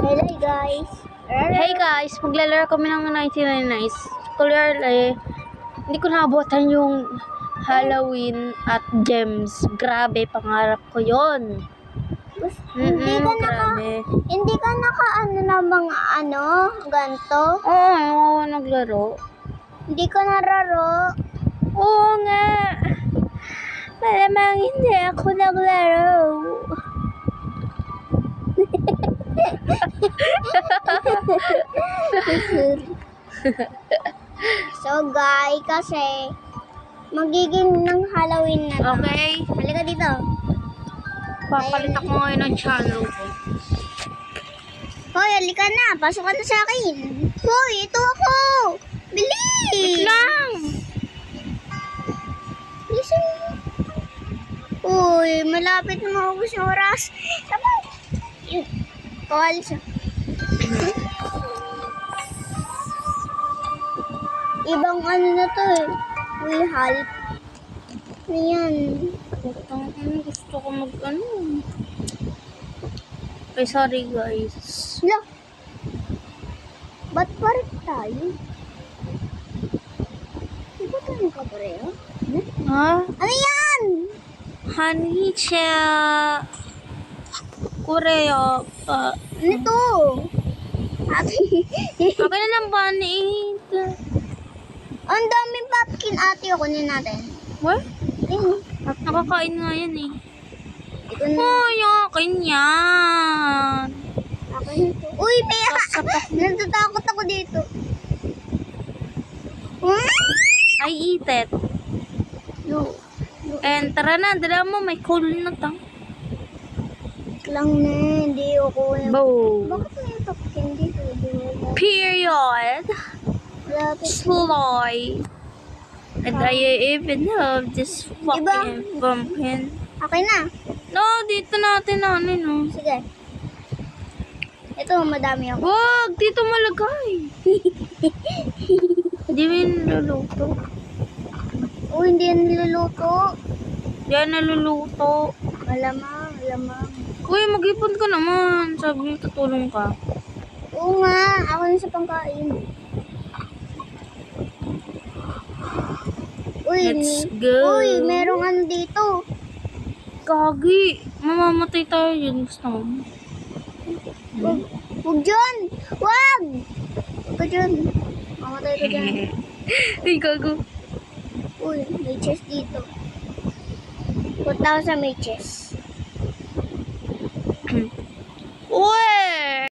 Hello guys. Hey guys, maglalaro kami ng 99 Nights. Clearly, hindi ko naabutan yung Halloween at Gems. Grabe, pangarap ko yon. Grabe. Hindi ka naka na mga ganto? Oo, naglaro. Hindi ka nararo. Oo nga. Malamang hindi ako naglaro. So guys, kasi magiging ng Halloween na to. Okay. Halika dito. Papalit ako ngayon ng channel ko. Hoy, halika na. Pasok ka na sa akin. Hoy, ito ako. Bilis! Wait lang! Listen. Uy, malapit na maubos yung oras. Sabay. Yun. Kawal siya. Ibang na to eh. Uy, halip. Ayan. Gusto ko Okay, sorry guys. Lo. Ba't parang tayo? Di ba tayo kapareho? Ha? Ano yan? Hanicha Korea pa. Ano to? Ate. Okay na lang ba ni Ang daming pumpkin ate o kunin natin. What? Ayun. Nakakain nga yan eh. Ito na. Ay, akin yan. Akin ito. Uy, pera! Sasapak. Natatakot ako dito. I eat it. No. And tara na, dala mo, may cool na to. Lang na, hindi ako. Boom. Bakit may pumpkin dito? Period. Malapit. Sloy. And I even have this fucking pumpkin. Okay na. No, dito natin no. Sige. Ito, madami ako. Wag, dito malagay. Hindi mo yung niluluto. Oh, hindi yan niluluto. Yan naluluto. Alamang. Uy, mag-ipon ka naman. Sabi mo, tutulong ka. Oo nga, ako na sa pangkain. Uy, Let's go. Uy, merong dito. Gagi. Mamamatay tayo yun. Gusto mo. Huwag dyan! Huwag! Huwag ka dyan. Mamatay ka dyan. Ay, gago. Uy, may chest dito. Punta ako sa may chest. Uy!